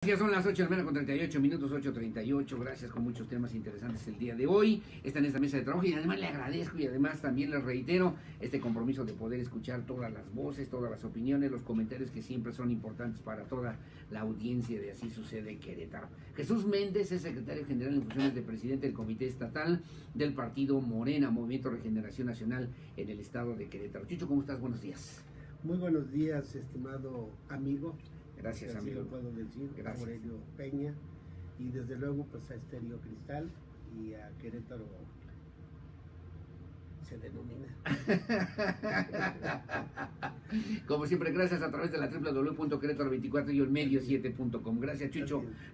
Gracias, son las 8 de la mañana con 38 minutos, 8:38. Gracias, con muchos temas interesantes el día de hoy. Está en esta mesa de trabajo y además le agradezco y además también les reitero este compromiso de poder escuchar todas las voces, todas las opiniones, los comentarios que siempre son importantes para toda la audiencia de Así Sucede en Querétaro. Jesús Méndez es secretario general en funciones de presidente del Comité Estatal del Partido Morena, Movimiento Regeneración Nacional en el estado de Querétaro. Chucho, ¿cómo estás? Buenos días. Muy buenos días, estimado amigo. Gracias, así amigo. lo puedo decir. Gracias. Aurelio Peña. Y desde luego pues a Estéreo Cristal y a Querétaro se denomina. Como siempre, gracias a través de la www.querétaro24y-medio7.com. Gracias,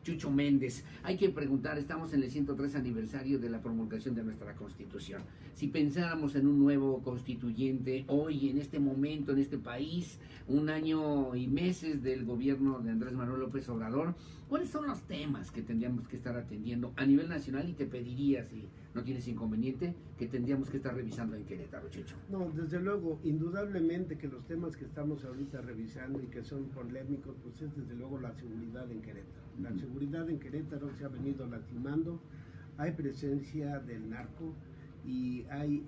Chucho Méndez. Hay que preguntar, estamos en el 103 aniversario de la promulgación de nuestra Constitución. Si pensáramos en un nuevo constituyente hoy, en este momento, en este país, un año y meses del gobierno de Andrés Manuel López Obrador, ¿cuáles son los temas que tendríamos que estar atendiendo a nivel nacional? Y te pediría, si no tienes inconveniente, que tendríamos que estar revisando en Querétaro, Chucho. No, desde luego, indudablemente que los temas que estamos ahorita revisando y que son polémicos, pues es desde luego la seguridad en Querétaro. La seguridad en Querétaro se ha venido lastimando, hay presencia del narco y hay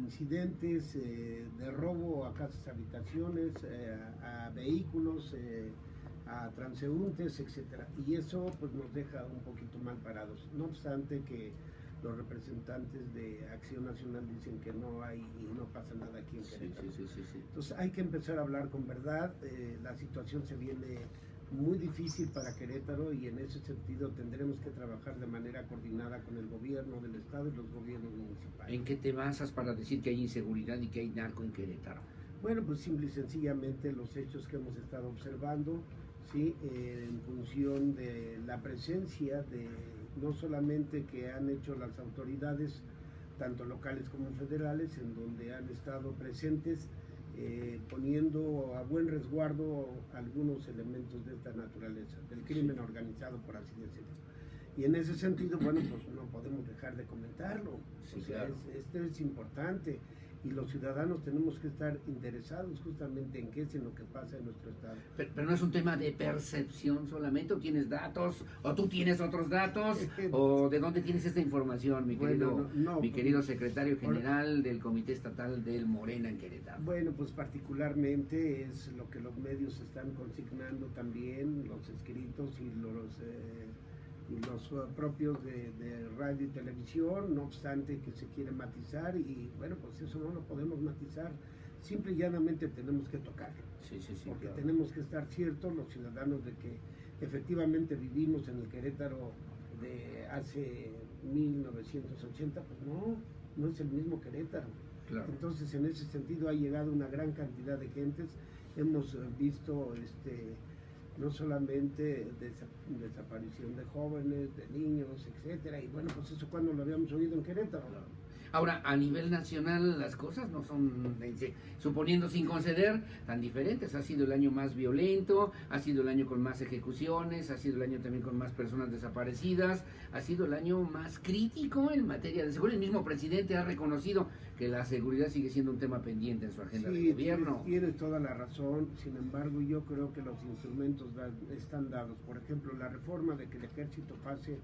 incidentes de robo a casas, habitaciones, a vehículos, a transeúntes, etcétera. Y eso pues nos deja un poquito mal parados. No obstante que los representantes de Acción Nacional dicen que no hay y no pasa nada aquí en Querétaro. Sí. Entonces hay que empezar a hablar con verdad. La situación se viene muy difícil para Querétaro y en ese sentido tendremos que trabajar de manera coordinada con el gobierno del estado y los gobiernos municipales. ¿En qué te basas para decir que hay inseguridad y que hay narco en Querétaro? Bueno, pues simple y sencillamente los hechos que hemos estado observando, ¿sí? En función de la presencia de no solamente que han hecho las autoridades, tanto locales como federales, en donde han estado presentes, poniendo a buen resguardo algunos elementos de esta naturaleza, del crimen organizado, por así decirlo. Y en ese sentido, bueno, pues no podemos dejar de comentarlo. Sí, o sea, claro. Esto es importante y los ciudadanos tenemos que estar interesados justamente en qué es en lo que pasa en nuestro estado. Pero no es un tema de percepción solamente, o tienes datos, o tú tienes otros datos, o de dónde tienes esta información, mi querido, querido secretario general del Comité Estatal del Morena en Querétaro. Bueno, pues particularmente es lo que los medios están consignando también, los escritos y los propios de radio y televisión, no obstante que se quiere matizar y bueno, pues eso no lo podemos matizar, simple y llanamente tenemos que tocarlo, porque claro, tenemos que estar ciertos los ciudadanos de que efectivamente vivimos en el Querétaro de hace 1980, pues no es el mismo Querétaro. Claro. Entonces en ese sentido ha llegado una gran cantidad de gentes, hemos visto no solamente desaparición de jóvenes, de niños, etcétera, y bueno, pues eso cuando lo habíamos oído en Querétaro. Ahora, a nivel nacional las cosas no son, suponiendo sin conceder, tan diferentes. Ha sido el año más violento, ha sido el año con más ejecuciones, ha sido el año también con más personas desaparecidas, ha sido el año más crítico en materia de seguridad. El mismo presidente ha reconocido que la seguridad sigue siendo un tema pendiente en su agenda de gobierno. Tienes toda la razón, sin embargo yo creo que los instrumentos están dados. Por ejemplo, la reforma de que el ejército pase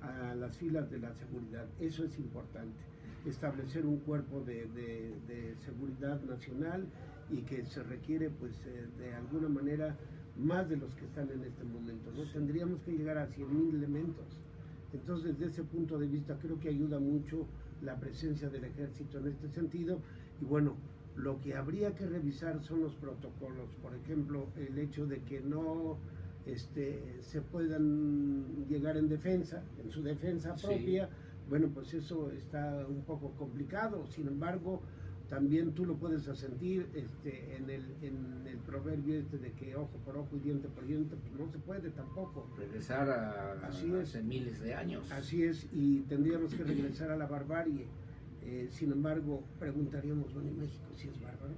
a las filas de la seguridad, eso es importante. Establecer un cuerpo de seguridad nacional y que se requiere pues de alguna manera más de los que están en este momento, ¿no? Tendríamos que llegar a 100,000 elementos. Entonces, desde ese punto de vista creo que ayuda mucho la presencia del ejército en este sentido y bueno, lo que habría que revisar son los protocolos, por ejemplo, el hecho de que no se puedan llegar en su defensa propia. Sí. Bueno, pues eso está un poco complicado, sin embargo, también tú lo puedes sentir en el proverbio de que ojo por ojo y diente por diente, pues no se puede tampoco. Regresar hace miles de años. Así es, y tendríamos que regresar a la barbarie. Sin embargo, preguntaríamos, bueno, ¿y México sí es bárbaro?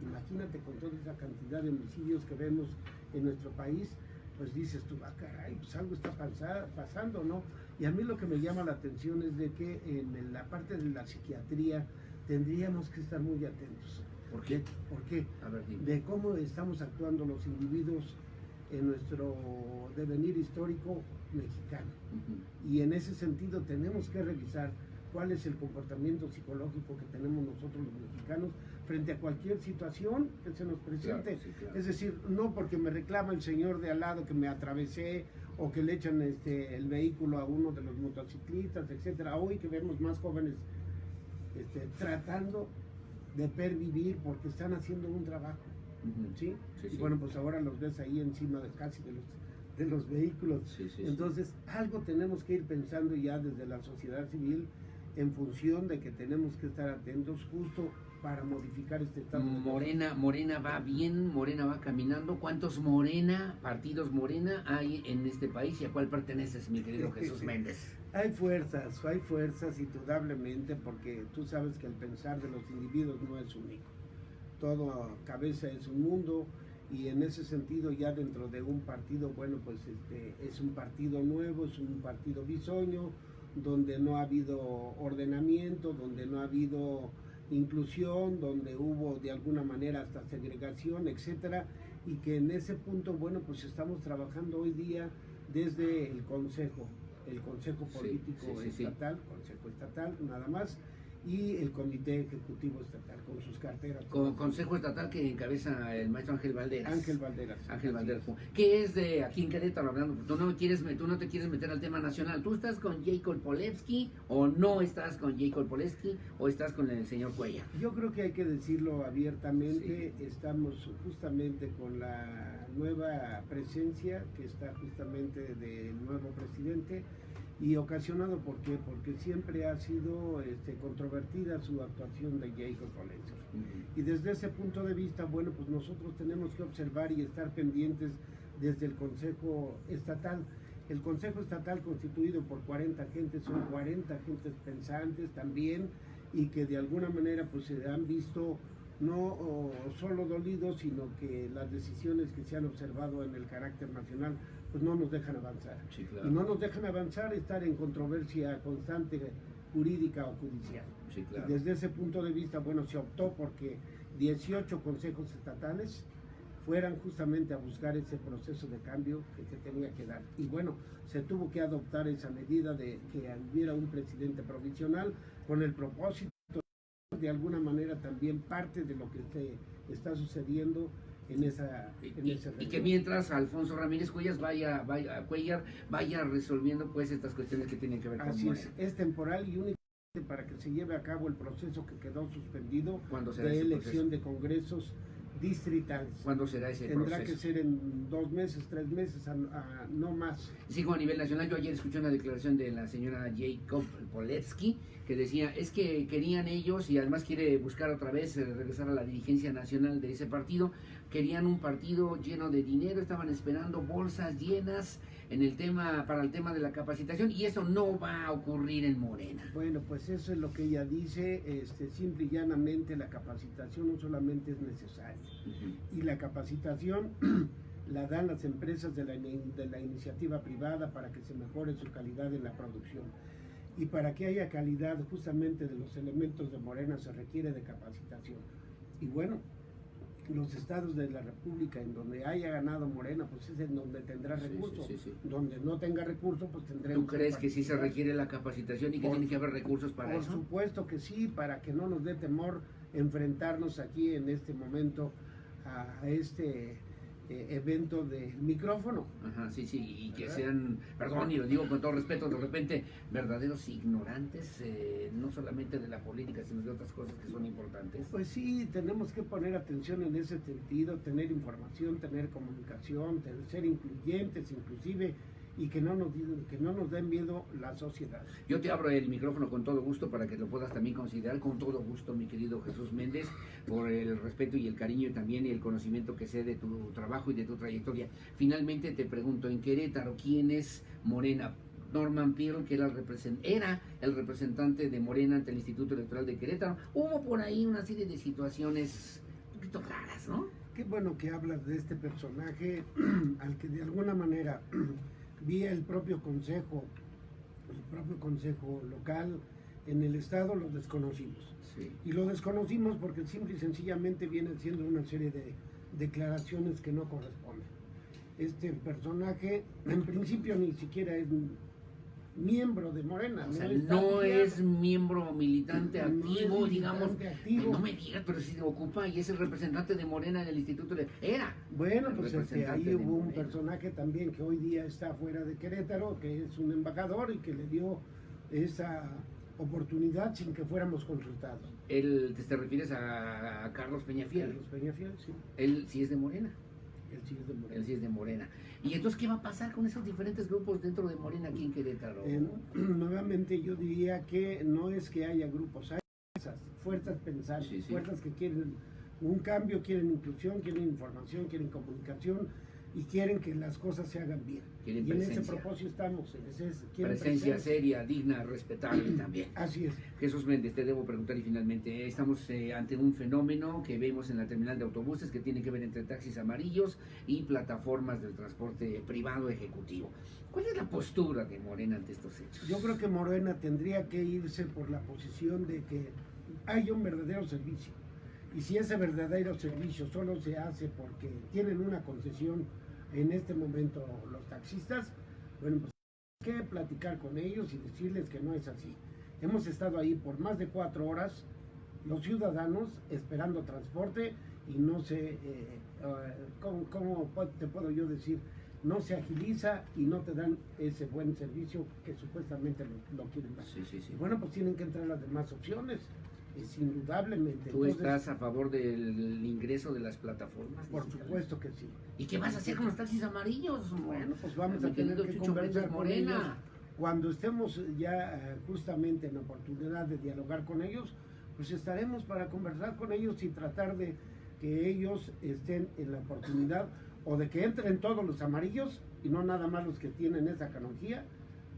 Imagínate con toda esa cantidad de homicidios que vemos en nuestro país, pues dices tú, caray, pues algo está pasando, ¿no? Y a mí lo que me llama la atención es de que en la parte de la psiquiatría tendríamos que estar muy atentos. ¿Por qué? ¿Por qué? A ver, dime. De cómo estamos actuando los individuos en nuestro devenir histórico mexicano. Y en ese sentido tenemos que revisar cuál es el comportamiento psicológico que tenemos nosotros los mexicanos frente a cualquier situación que se nos presente. Claro, sí, claro. Es decir, no porque me reclama el señor de al lado que me atravesé o que le echan el vehículo a uno de los motociclistas, etcétera. Hoy que vemos más jóvenes tratando de pervivir porque están haciendo un trabajo. ¿Sí? Sí, Y sí. bueno, pues ahora los ves ahí encima de casi de los vehículos. Sí, sí, Entonces, algo tenemos que ir pensando ya desde la sociedad civil en función de que tenemos que estar atentos justo para modificar este estado. Morena va bien, Morena va caminando. ¿Cuántos partidos Morena hay en este país y a cuál perteneces, mi querido Jesús Méndez? Hay fuerzas indudablemente, porque tú sabes que el pensar de los individuos no es único. Todo cabeza es un mundo, y en ese sentido ya dentro de un partido, bueno, pues es un partido nuevo, es un partido bisoño, donde no ha habido ordenamiento, donde no ha habido inclusión, donde hubo de alguna manera hasta segregación, etcétera, y que en ese punto, bueno, pues estamos trabajando hoy día desde el Consejo Político Estatal, Consejo Estatal, nada más, y el Comité Ejecutivo Estatal con sus carteras. Consejo Estatal que encabeza el maestro Ángel Valderas. Ángel Valderas. ¿Qué es de aquí en Querétaro hablando? Tú no te quieres meter al tema nacional. ¿Tú estás con Jacob Polewski o no estás con Jacob Polewski o estás con el señor Cuellar? Yo creo que hay que decirlo abiertamente. Sí. Estamos justamente con la nueva presencia que está justamente del nuevo presidente. Y ocasionado, ¿por qué? Porque siempre ha sido controvertida su actuación de Jacob Polewski. Y desde ese punto de vista, bueno, pues nosotros tenemos que observar y estar pendientes desde el Consejo Estatal. El Consejo Estatal, constituido por 40 gentes, son 40 gentes pensantes también, y que de alguna manera pues se han visto no solo dolidos, sino que las decisiones que se han observado en el carácter nacional pues no nos dejan avanzar. Sí, claro. Y no nos dejan avanzar estar en controversia constante jurídica o judicial. Sí, claro. Y desde ese punto de vista, bueno, se optó porque 18 consejos estatales fueran justamente a buscar ese proceso de cambio que se tenía que dar. Y bueno, se tuvo que adoptar esa medida de que hubiera un presidente provisional con el propósito de alguna manera también parte de lo que está sucediendo en esa y que mientras Alfonso Ramírez Cuellar vaya resolviendo pues estas cuestiones que tienen que ver con Morena. Es temporal y únicamente para que se lleve a cabo el proceso que quedó suspendido de elección de congresos distritales. ¿Cuándo será ese proceso? Tendrá que ser en 2 meses, 3 meses, no más. Sí, como a nivel nacional. Yo ayer escuché una declaración de la señora Jacob Polewski que decía, es que querían ellos, y además quiere buscar otra vez regresar a la dirigencia nacional de ese partido, querían un partido lleno de dinero, estaban esperando bolsas llenas para el tema de la capacitación, y eso no va a ocurrir en Morena. Bueno, pues eso es lo que ella dice. Simple y llanamente la capacitación no solamente es necesaria, y la capacitación la dan las empresas de la iniciativa privada para que se mejore su calidad en la producción. Y para que haya calidad justamente de los elementos de Morena se requiere de capacitación. Y bueno, los estados de la República en donde haya ganado Morena, pues es en donde tendrá recursos. Sí. Donde no tenga recursos, pues tendremos. ¿Tú crees que sí se requiere la capacitación y que tiene que haber recursos para eso? Por supuesto que sí, para que no nos dé temor enfrentarnos aquí en este momento a este evento del micrófono. Ajá, sí, y que sean, perdón, y lo digo con todo respeto, de repente verdaderos ignorantes, no solamente de la política, sino de otras cosas que son importantes. Pues sí, tenemos que poner atención en ese sentido, tener información, tener comunicación, ser incluyentes inclusive, y que no nos den miedo la sociedad. Yo te abro el micrófono con todo gusto para que lo puedas también considerar, con todo gusto, mi querido Jesús Méndez, por el respeto y el cariño también y el conocimiento que sé de tu trabajo y de tu trayectoria. Finalmente te pregunto, en Querétaro, ¿quién es Morena? Norman Pearl, que era el representante de Morena ante el Instituto Electoral de Querétaro. Hubo por ahí una serie de situaciones un poquito raras, ¿no? Qué bueno que hablas de este personaje al que de alguna manera vía el propio consejo local en el estado lo desconocimos. Sí. Y lo desconocimos porque simple y sencillamente vienen siendo una serie de declaraciones que no corresponden. este personaje en principio ni siquiera es miembro de Morena. O sea, está no afiliado, es miembro militante no es activo, digamos. militante activo. No me digas, pero si se ocupa y es el representante de Morena en el Instituto de... Era. Bueno, el pues representante ahí de hubo un Morena. personaje también que hoy día está fuera de Querétaro, que es un embajador y que le dio esa oportunidad sin que fuéramos consultados. ¿Te refieres a Carlos Peñafiel? Carlos Peñafiel, sí. Él sí es de Morena. Él sí es de Morena. Él sí es de Morena. ¿Y entonces qué va a pasar con esos diferentes grupos dentro de Morena aquí en Querétaro? Nuevamente yo diría que no es que haya grupos, hay fuerzas pensantes, Sí, sí. fuerzas que quieren un cambio, quieren inclusión, quieren información, quieren comunicación y quieren que las cosas se hagan bien. Quieren y en ese presencia. propósito estamos. Presencia presencia. seria, digna, respetable también. Así es. Jesús Méndez, te debo preguntar y finalmente, estamos ante un fenómeno que vemos en la terminal de autobuses que tiene que ver entre taxis amarillos y plataformas del transporte privado ejecutivo. ¿Cuál es la postura de Morena ante estos hechos? Yo creo que Morena tendría que irse por la posición de que haya un verdadero servicio. Y si ese verdadero servicio solo se hace porque tienen una concesión en este momento los taxistas, bueno, pues hay que platicar con ellos y decirles que no es así. Hemos estado ahí por más de 4 horas, los ciudadanos esperando transporte y no se, ¿cómo te puedo yo decir? No se agiliza y no te dan ese buen servicio que supuestamente lo quieren dar. Sí, sí, sí. Bueno, pues tienen que entrar las demás opciones, indudablemente. ¿Tú Entonces, estás a favor del ingreso de las plataformas? por digitales? supuesto que sí. ¿Y qué vas a hacer con los taxis amarillos? Bueno, pues vamos Mi a tener querido que Chucho conversar Méndez con ellos. Morena. Cuando estemos ya justamente en la oportunidad de dialogar con ellos, pues estaremos para conversar con ellos y tratar de que ellos estén en la oportunidad o de que entren todos los amarillos y no nada más los que tienen esa canonjía,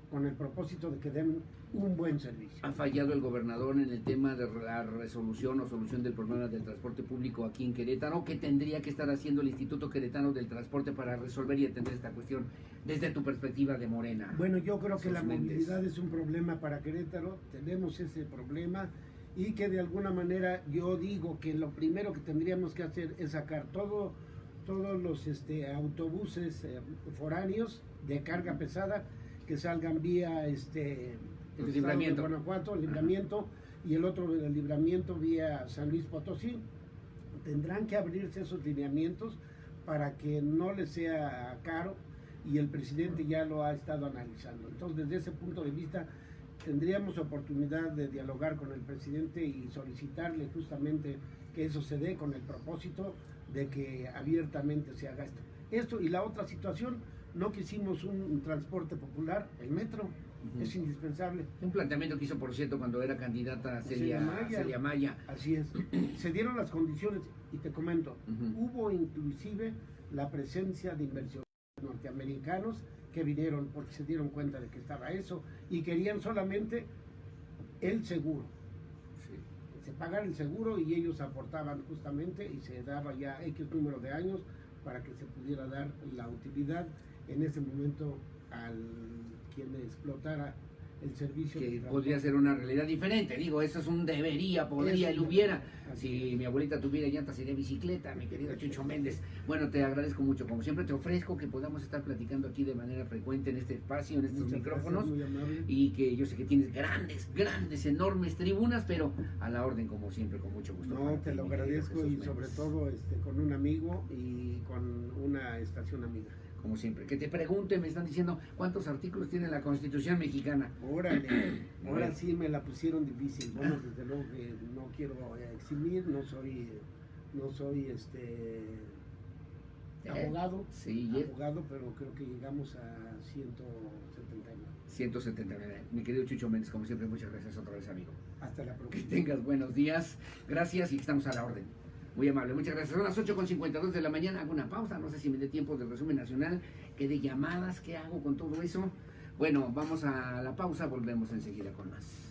con el propósito de que den un buen servicio. ¿Ha fallado el gobernador en el tema de la resolución o solución del problema del transporte público aquí en Querétaro? ¿Qué tendría que estar haciendo el Instituto Queretano del Transporte para resolver y atender esta cuestión desde tu perspectiva de Morena? Bueno, yo creo que la Jesús Méndez. movilidad es un problema para Querétaro, tenemos ese problema y que de alguna manera yo digo que lo primero que tendríamos que hacer es sacar todos los autobuses foráneos de carga pesada que salgan vía el Libramiento. estado de Guanajuato, el Libramiento, y el otro del Libramiento vía San Luis Potosí. Tendrán que abrirse esos lineamientos para que no les sea caro y el presidente ya lo ha estado analizando. Entonces, desde ese punto de vista, tendríamos oportunidad de dialogar con el presidente y solicitarle justamente que eso se dé con el propósito de que abiertamente se haga esto. Esto y la otra situación, no quisimos un transporte popular, el metro, es indispensable. Un planteamiento que hizo, por cierto, cuando era candidata Celia Maya. Así es. Se dieron las condiciones y te comento, hubo inclusive la presencia de inversionistas norteamericanos que vinieron porque se dieron cuenta de que estaba eso y querían solamente el seguro. Se pagara el seguro y ellos aportaban justamente y se daba ya X número de años para que se pudiera dar la utilidad en ese momento al quien explotara el servicio. Que podría ser una realidad diferente. Digo, eso es un debería, podría, Eso y hubiera. así Si mi abuelita tuviera llantas, sería bicicleta, mi querido Chucho Méndez. Bueno, te agradezco mucho. Como siempre, te ofrezco que podamos estar platicando aquí de manera frecuente en este espacio, en estos Muchas micrófonos. gracias, muy amable. Y que yo sé que tienes grandes, enormes tribunas, pero a la orden, como siempre, con mucho gusto. No, para te ti, lo mi querido agradezco Jesús y sobre Méndez. todo con un amigo y con una estación amiga. Como siempre. Que te pregunte, me están diciendo cuántos artículos tiene la Constitución mexicana. Órale, ahora sí me la pusieron difícil. Bueno, desde luego que no quiero eximir, no soy abogado, Sí, abogado, pero creo que llegamos a 179. 179. Mi querido Chucho Méndez, como siempre, muchas gracias otra vez, amigo. Hasta la Que próxima. tengas buenos días. Gracias y estamos a la orden. Muy amable, muchas gracias. Son las 8:52 de la mañana. Hago una pausa. No sé si me dé tiempo del resumen nacional. ¿Qué de llamadas? ¿Qué hago con todo eso? Bueno, vamos a la pausa. Volvemos enseguida con más.